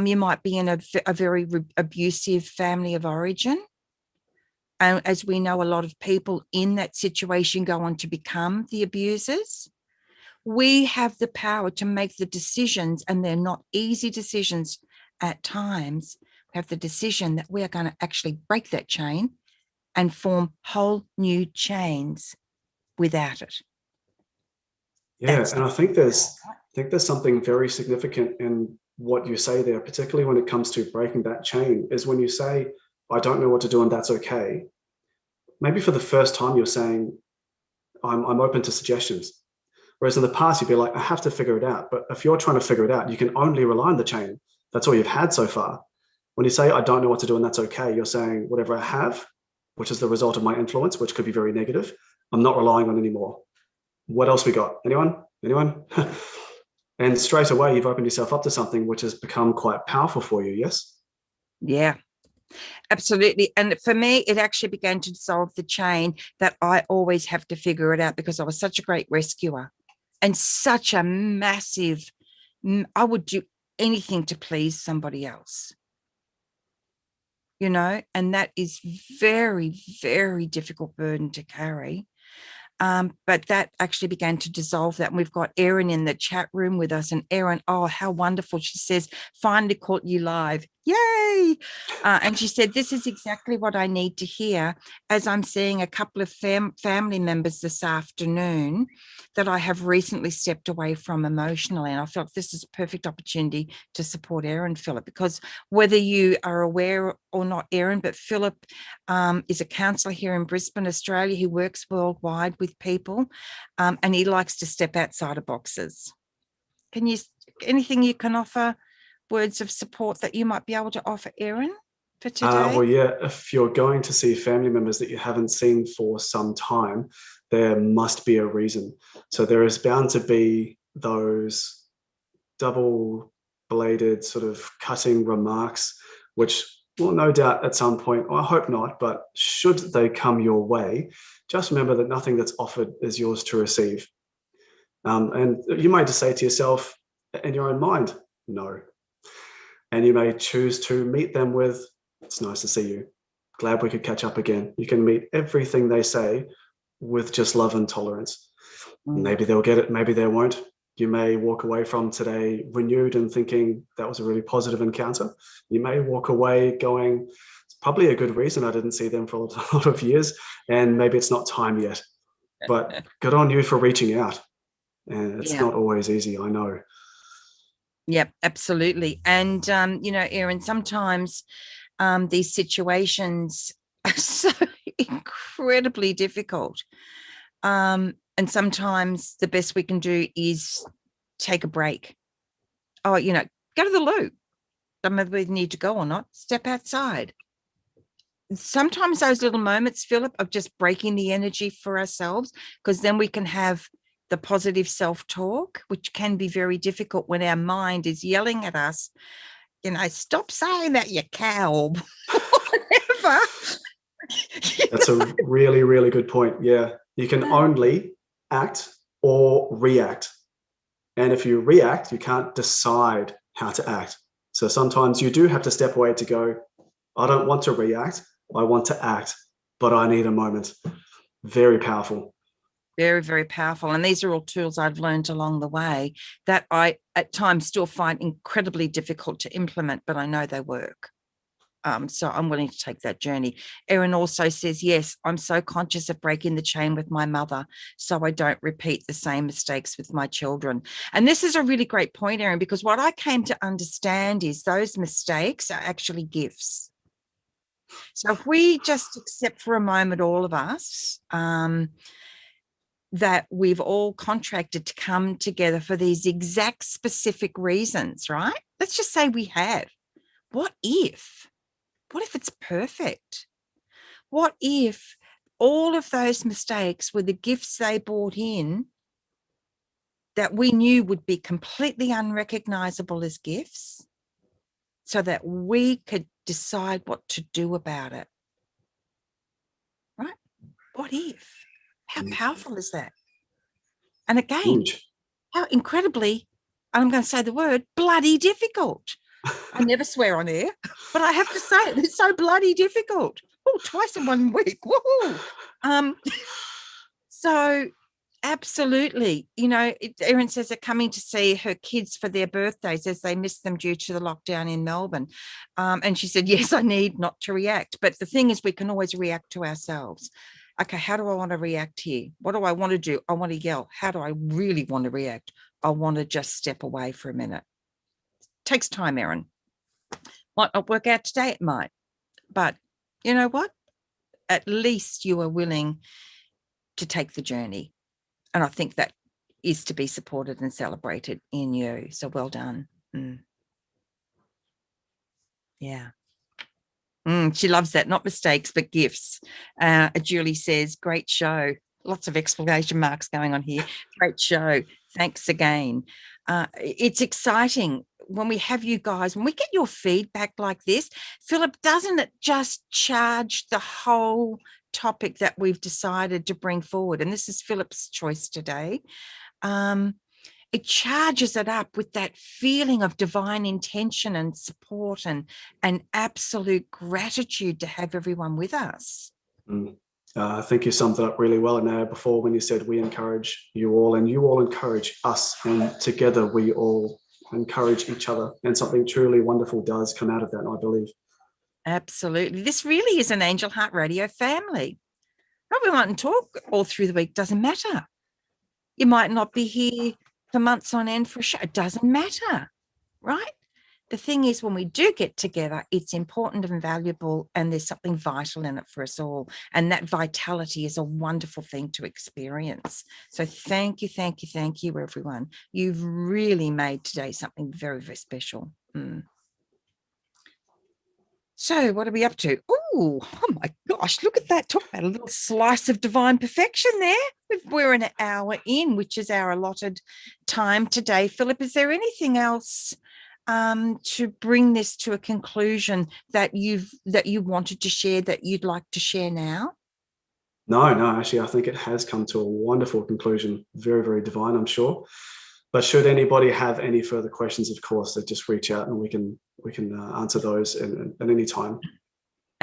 you might be in a very abusive family of origin. And as we know, a lot of people in that situation go on to become the abusers. We have the power to make the decisions, and they're not easy decisions at times. We have the decision that we are going to actually break that chain and form whole new chains without it. Yeah, and I think there's something very significant in what you say there, particularly when it comes to breaking that chain, is when you say, I don't know what to do and that's okay. Maybe for the first time you're saying, I'm open to suggestions. Whereas in the past, you'd be like, I have to figure it out. But if you're trying to figure it out, you can only rely on the chain. That's all you've had so far. When you say, I don't know what to do and that's okay, you're saying whatever I have, which is the result of my influence, which could be very negative, I'm not relying on anymore. What else we got? Anyone? And straight away, you've opened yourself up to something which has become quite powerful for you, yes? Yeah, absolutely. And for me, it actually began to dissolve the chain that I always have to figure it out, because I was such a great rescuer and such a massive, I would do anything to please somebody else, you know, and that is very, very difficult burden to carry. But that actually began to dissolve that. And we've got Erin in the chat room with us. And Erin, oh, how wonderful. She says, finally caught you live. Yay. And she said, this is exactly what I need to hear, as I'm seeing a couple of family members this afternoon that I have recently stepped away from emotionally. And I felt this is a perfect opportunity to support Erin, Philip, because whether you are aware or not, Erin, but Philip is a counsellor here in Brisbane, Australia. He works worldwide with people, and he likes to step outside of boxes. Anything you can offer, words of support that you might be able to offer, Erin, for today? Well, yeah, if you're going to see family members that you haven't seen for some time, there must be a reason. So there is bound to be those double-bladed sort of cutting remarks, which will no doubt at some point, I hope not, but should they come your way, just remember that nothing that's offered is yours to receive. And you might just say to yourself in your own mind, no. And you may choose to meet them with, it's nice to see you. Glad we could catch up again. You can meet everything they say with just love and tolerance. Maybe they'll get it, maybe they won't. You may walk away from today renewed and thinking that was a really positive encounter. You may walk away going, it's probably a good reason I didn't see them for a lot of years, and maybe it's not time yet. But good on you for reaching out. And it's not always easy, I know. Yep, absolutely. And, Erin, sometimes these situations are so incredibly difficult. And sometimes the best we can do is take a break. Oh, go to the loo. Don't know whether you need to go or not. Step outside. Sometimes those little moments, Philip, of just breaking the energy for ourselves, because then we can have the positive self-talk, which can be very difficult when our mind is yelling at us, stop saying that, you cow, whatever. That's a really, really good point. Yeah. You can only act or react. And if you react, you can't decide how to act. So sometimes you do have to step away to go, I don't want to react. I want to act, but I need a moment. Very powerful. Very, very powerful. And these are all tools I've learned along the way that I at times still find incredibly difficult to implement, but I know they work. So I'm willing to take that journey. Erin also says, yes, I'm so conscious of breaking the chain with my mother so I don't repeat the same mistakes with my children. And this is a really great point, Erin, because what I came to understand is those mistakes are actually gifts. So if we just accept for a moment, all of us, that we've all contracted to come together for these exact specific reasons, right? Let's just say we have. What if it's perfect? What if all of those mistakes were the gifts they brought in that we knew would be completely unrecognizable as gifts, so that we could decide what to do about it? Right? What if? How powerful is that? And again, how incredibly, I'm going to say the word, bloody difficult. I never swear on air, but I have to say it. It's so bloody difficult. Oh, twice in 1 week. Woohoo. So absolutely, Erin says they're coming to see her kids for their birthdays as they miss them due to the lockdown in Melbourne. And she said, yes, I need not to react. But the thing is, we can always react to ourselves. Okay, how do I want to react here? What do I want to do? I want to yell. How do I really want to react? I want to just step away for a minute. It takes time, Erin. Might not work out today, it might. But you know what? At least you are willing to take the journey. And I think that is to be supported and celebrated in you. So well done. Yeah. She loves that. Not mistakes, but gifts. Julie says, great show. Lots of exclamation marks going on here. Great show. Thanks again. It's exciting when we have you guys, when we get your feedback like this, Philip, doesn't it just charge the whole topic that we've decided to bring forward? And this is Philip's choice today. It charges it up with that feeling of divine intention and support and absolute gratitude to have everyone with us. I think you summed it up really well, Anayah, before when you said we encourage you all and you all encourage us, and together we all encourage each other, and something truly wonderful does come out of that, I believe. Absolutely. This really is an Angel Heart Radio family. We mightn't talk all through the week, doesn't matter. You might not be here for months on end for a show. It doesn't matter, right? The thing is, when we do get together, it's important and valuable, and there's something vital in it for us all. And that vitality is a wonderful thing to experience. So thank you, thank you, thank you, everyone. You've really made today something very, very special. So what are we up to? Oh my gosh, look at that. Talk about a little slice of divine perfection there. We're an hour in, which is our allotted time today. Philip, is there anything else to bring this to a conclusion that you wanted to share, that you'd like to share now? No, actually, I think it has come to a wonderful conclusion. Very, very divine, I'm sure. But should anybody have any further questions, of course, they just reach out and we can answer those at any time.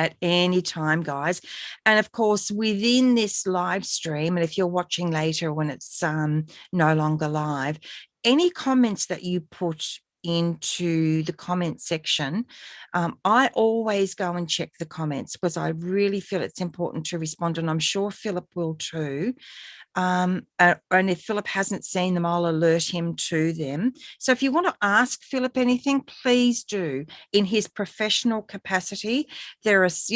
at any time, guys. And of course, within this live stream, and if you're watching later when it's no longer live, any comments that you put into the comment section, I always go and check the comments because I really feel it's important to respond, and I'm sure Philip will too. And if Philip hasn't seen them, I'll alert him to them. So if you want to ask Philip anything, please do. In his professional capacity, there's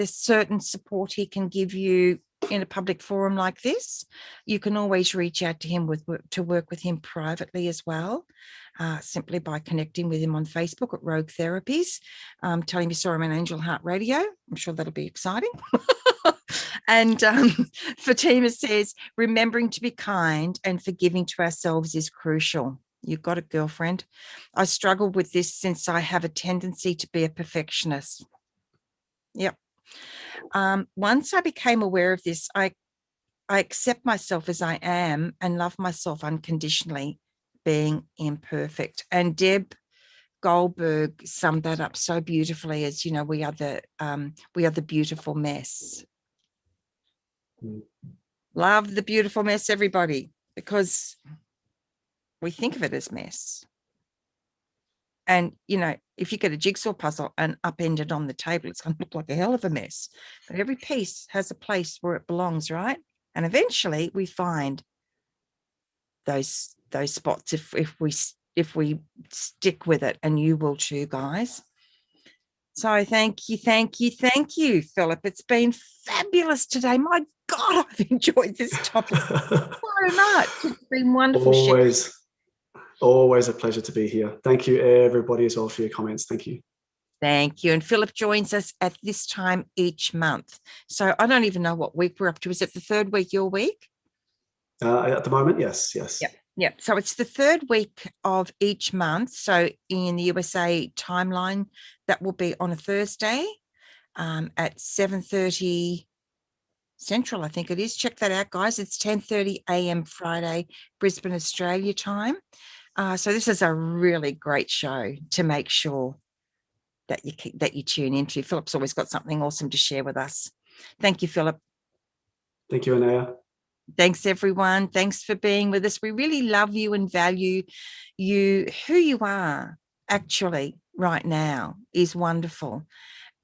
certain support he can give you in a public forum like this. You can always reach out to him to work with him privately as well, simply by connecting with him on Facebook at Rogue Therapies, telling me sorry I'm on Angel Heart Radio. I'm sure that'll be exciting. And Fatima says, remembering to be kind and forgiving to ourselves is crucial. You've got it, girlfriend. I struggled with this since I have a tendency to be a perfectionist. Yep. Once I became aware of this, I accept myself as I am and love myself unconditionally, being imperfect. And Deb Goldberg summed that up so beautifully as, we are the beautiful mess. Love the beautiful mess, everybody, because we think of it as mess. And, if you get a jigsaw puzzle and upend it on the table, it's going to look like a hell of a mess. But every piece has a place where it belongs, right? And eventually we find those spots if we stick with it, and you will too, guys. So thank you, Philip. It's been fabulous today. My God, I've enjoyed this topic so much. It's been wonderful. Always a pleasure to be here. Thank you, everybody, as well, for your comments. Thank you. Thank you. And Philip joins us at this time each month. So I don't even know what week we're up to. Is it the third week, your week? At the moment, yes. Yep. So it's the third week of each month. So in the USA timeline, that will be on a Thursday at 7:30 Central, I think it is. Check that out, guys. It's 10:30 a.m. Friday, Brisbane, Australia time. So this is a really great show to make sure that you tune into. Philip's always got something awesome to share with us. Thank you, Philip. Thank you, Anayah. Thanks, everyone. Thanks for being with us. We really love you and value you. Who you are actually right now is wonderful.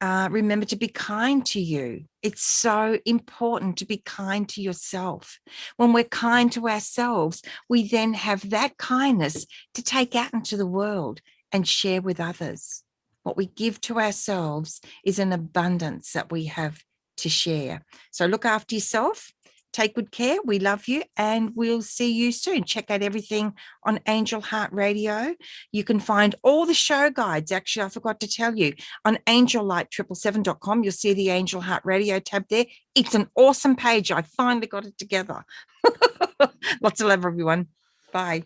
Remember to be kind to you. It's so important to be kind to yourself. When we're kind to ourselves, we then have that kindness to take out into the world and share with others. What we give to ourselves is an abundance that we have to share. So look after yourself. Take good care. We love you, and we'll see you soon. Check out everything on Angel Heart Radio. You can find all the show guides. Actually, I forgot to tell you, on angellight777.com, you'll see the Angel Heart Radio tab there. It's an awesome page. I finally got it together. Lots of love, everyone. Bye.